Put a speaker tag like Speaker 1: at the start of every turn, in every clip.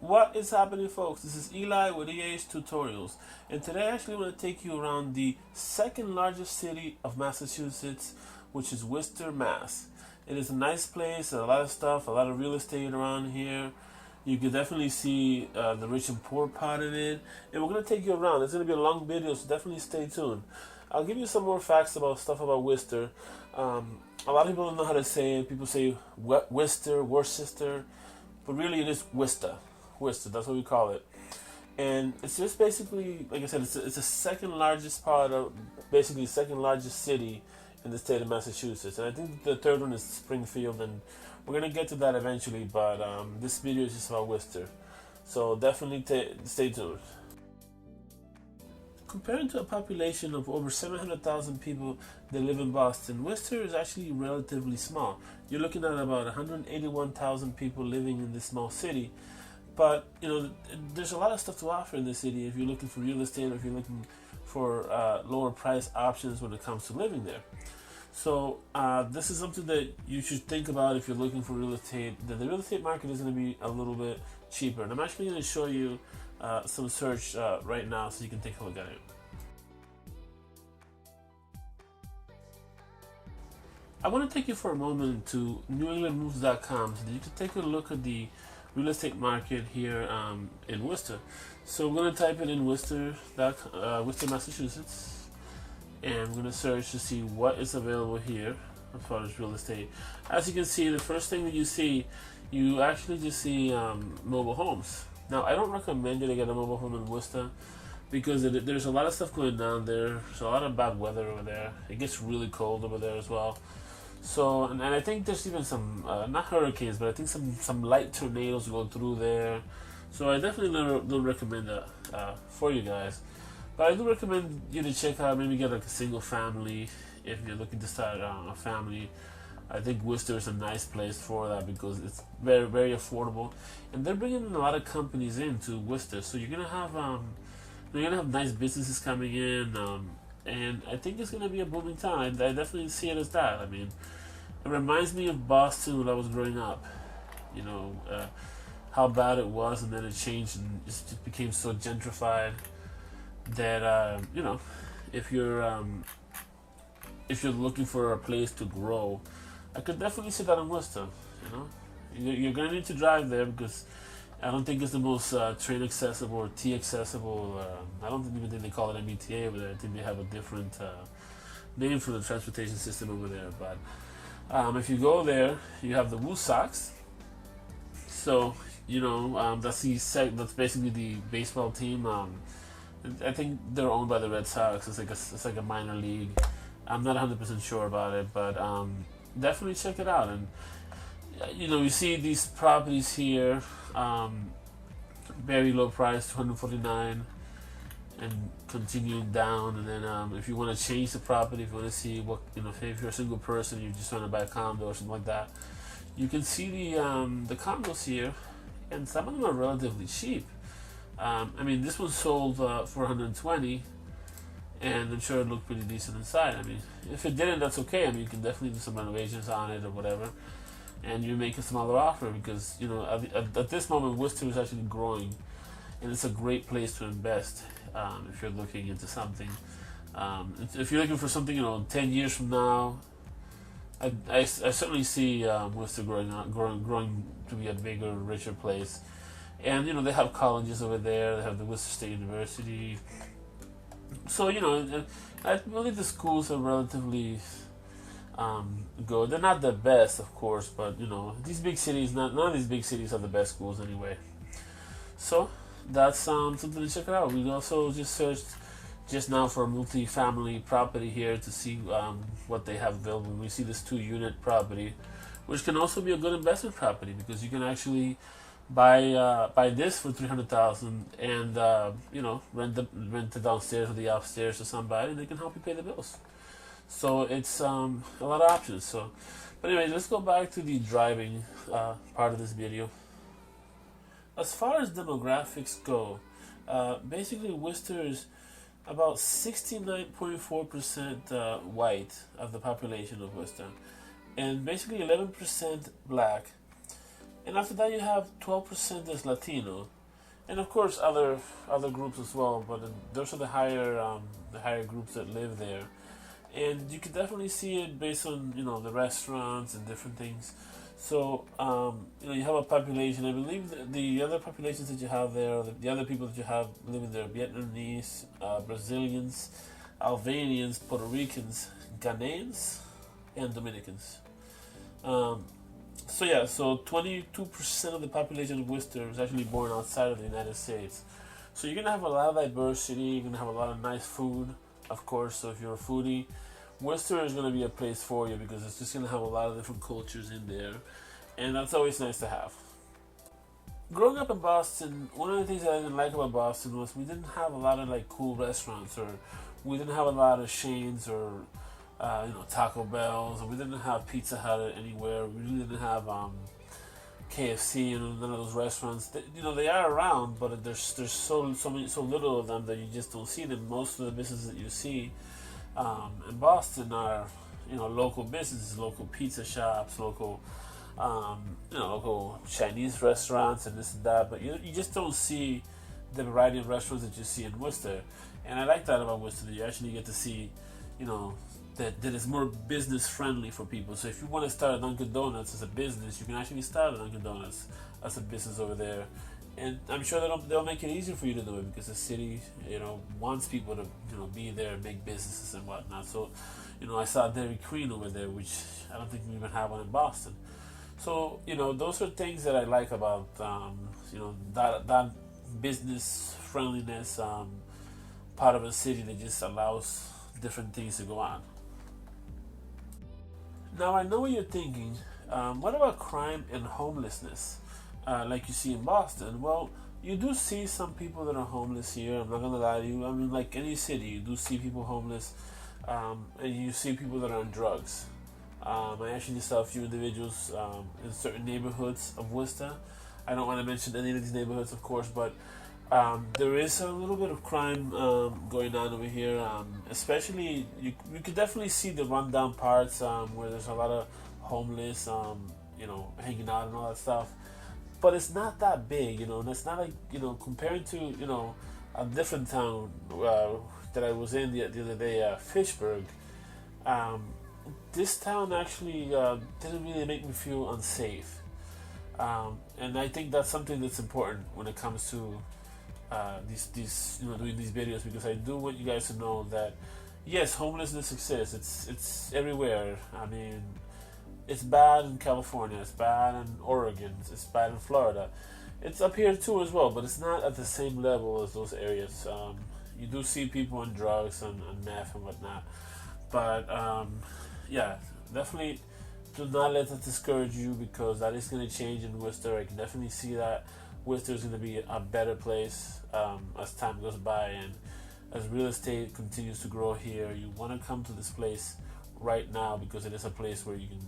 Speaker 1: What is happening, folks? This is Eli with EA's Tutorials, and today I actually want to take you around the second largest city of Massachusetts, which is Worcester, Mass. It is a nice place, a lot of stuff, a lot of real estate around here. You can definitely see the rich and poor part of it, and we're going to take you around. It's going to be a long video, so definitely stay tuned. I'll give you some more facts about stuff about Worcester. A lot of people don't know how to say it. People say Worcester, Worcester, but really it is Worcester. Worcester, that's what we call it. And it's just basically, like I said, it's the second largest part of, basically second largest city in the state of Massachusetts. And I think the third one is Springfield, and we're going to get to that eventually, but this video is just about Worcester. So definitely stay tuned. Compared to a population of over 700,000 people that live in Boston, Worcester is actually relatively small. You're looking at about 181,000 people living in this small city. But, you know, there's a lot of stuff to offer in the city if you're looking for real estate or if you're looking for lower price options when it comes to living there. So this is something that you should think about if you're looking for real estate, that the real estate market is going to be a little bit cheaper. And I'm actually going to show you some search right now so you can take a look at it. I want to take you for a moment to newenglandmoves.com so that you can take a look at the real estate market here in Worcester. So we're going to type it in Worcester, Massachusetts, and we're going to search to see what is available here as far as real estate. As you can see, the first thing that you see, you actually just see mobile homes. Now, I don't recommend you to get a mobile home in Worcester because there's a lot of stuff going down there. There's a lot of bad weather over there. It gets really cold over there as well. So, and I think there's even some, not hurricanes, but I think some light tornadoes going through there. So I definitely don't recommend that for you guys. But I do recommend you to check out, maybe get like a single family if you're looking to start a family. I think Worcester is a nice place for that because it's very, very affordable. And they're bringing a lot of companies into Worcester. So you're going to have nice businesses coming in. And I think it's going to be a booming time. I definitely see it as that. I mean, it reminds me of Boston when I was growing up. You know, how bad it was, and then it changed and it just became so gentrified that, you know, if you're looking for a place to grow, I could definitely see that in Worcester. You know, you're going to need to drive there because I don't think it's the most train accessible or T accessible. I don't even think they call it MBTA over there. I think they have a different name for the transportation system over there. But if you go there, you have the woosox. So you know that's basically the baseball team. I think they're owned by the Red Sox. It's like a minor league. I'm not 100% sure about it, but definitely check it out. And you know, you see these properties here, very low price, $249, and continuing down. And then if you want to change the property, if you want to see what, you know, if you're a single person, you just want to buy a condo or something like that, you can see the condos here, and some of them are relatively cheap. I mean, this one sold for $120, and I'm sure it looked pretty decent inside. I mean, if it didn't, that's okay. I mean, you can definitely do some renovations on it or whatever, and you make a smaller offer because, you know, at this moment, Worcester is actually growing, and it's a great place to invest if you're looking into something. If you're looking for something, you know, 10 years from now, I certainly see Worcester growing to be a bigger, richer place. And, you know, they have colleges over there. They have the Worcester State University. So, you know, I believe the schools are relatively good. They're not the best, of course, but, you know, these big cities, none of these big cities have the best schools anyway. So that's something to check out. We also just searched just now for a multi-family property here to see what they have available. We see this 2-unit property, which can also be a good investment property because you can actually buy this for $300,000 and you know, rent the downstairs or the upstairs to somebody, and they can help you pay the bills. So it's a lot of options. So, but anyway, let's go back to the driving part of this video. As far as demographics go, basically Worcester is about 69.4% white of the population of Worcester, and basically 11% black. And after that, you have 12% is Latino, and of course other groups as well. But those are the higher groups that live there, and you can definitely see it based on the restaurants and different things. So you have a population. I believe the other populations that you have there, the other people that you have living there, Vietnamese, Brazilians, Albanians, Puerto Ricans, Ghanaians, and Dominicans. Um, so 22% of the population of Worcester is actually born outside of the United States. So you're gonna have a lot of diversity. You're gonna have a lot of nice food, of course. So if you're a foodie, Worcester is gonna be a place for you because it's just gonna have a lot of different cultures in there, and that's always nice to have. Growing up in Boston, one of the things that I didn't like about Boston was we didn't have a lot of like cool restaurants, or we didn't have a lot of chains, or Taco Bells, and we didn't have Pizza Hut anywhere. We really didn't have KFC and none of those restaurants. They are around, but there's so little of them that you just don't see them. Most of the businesses that you see in Boston are local businesses, local pizza shops, local Chinese restaurants and this and that. But you just don't see the variety of restaurants that you see in Worcester. And I like that about Worcester. That you actually get to see, that it's more business friendly for people. So if you want to start a Dunkin' Donuts as a business, you can actually start a Dunkin' Donuts as a business over there. And I'm sure they'll make it easier for you to do it because the city, wants people to, be there and make businesses and whatnot. So, I saw Dairy Queen over there, which I don't think we even have one in Boston. So, those are things that I like about, that business friendliness part of a city that just allows different things to go on. Now, I know what you're thinking. What about crime and homelessness? Like you see in Boston? Well, you do see some people that are homeless here. I'm not going to lie to you. I mean, like any city, you do see people homeless, and you see people that are on drugs. I actually saw a few individuals in certain neighborhoods of Worcester. I don't want to mention any of these neighborhoods, of course, but there is a little bit of crime going on over here. Especially, you could definitely see the rundown parts where there's a lot of homeless, hanging out and all that stuff. But it's not that big, and it's not like, compared to, a different town that I was in the other day, Fitchburg. This town actually didn't really make me feel unsafe. And I think that's something that's important when it comes to these doing these videos, because I do want you guys to know that yes, homelessness exists. It's everywhere. I mean, it's bad in California, it's bad in Oregon, it's bad in Florida. It's up here too as well, but it's not at the same level as those areas. You do see people on drugs and meth and whatnot, but yeah, definitely do not let that discourage you, because that is going to change in Worcester. I can definitely see that Worcester is going to be a better place as time goes by, and as real estate continues to grow here. You want to come to this place right now because it is a place where you can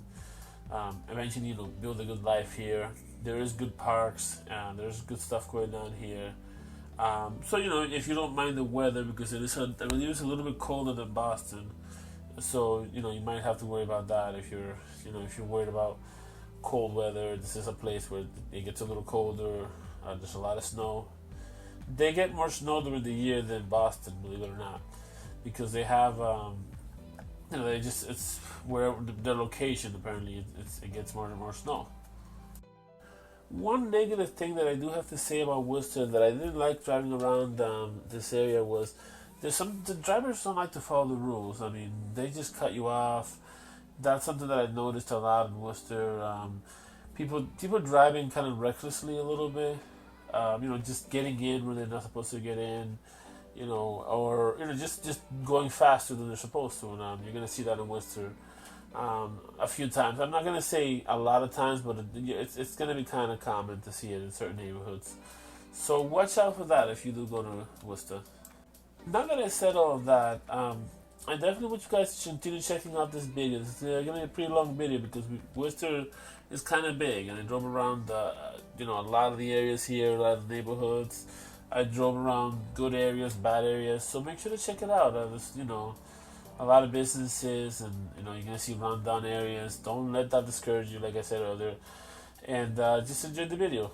Speaker 1: eventually build a good life here. There is good parks and there's good stuff going on here. So if you don't mind the weather, because I believe it's a little bit colder than Boston. So you might have to worry about that if you're worried about cold weather. This is a place where it gets a little colder. There's a lot of snow. They get more snow during the year than Boston, believe it or not, because they have it's where their location, apparently it gets more and more snow. One negative thing that I do have to say about Worcester that I didn't like driving around this area was the drivers don't like to follow the rules. I mean, they just cut you off. That's something that I noticed a lot in Worcester. People driving kind of recklessly a little bit. Just getting in when they're not supposed to get in. Or just going faster than they're supposed to. And you're gonna see that in Worcester a few times. I'm not gonna say a lot of times, but it's gonna be kind of common to see it in certain neighborhoods. So watch out for that if you do go to Worcester. Now that I said all of that, I definitely want you guys to continue checking out this video. It's going to be a pretty long video because Worcester is kind of big, and I drove around, a lot of the areas here, a lot of the neighborhoods. I drove around good areas, bad areas, so make sure to check it out. There's, a lot of businesses, and you're going to see rundown areas. Don't let that discourage you. Like I said earlier, And just enjoy the video.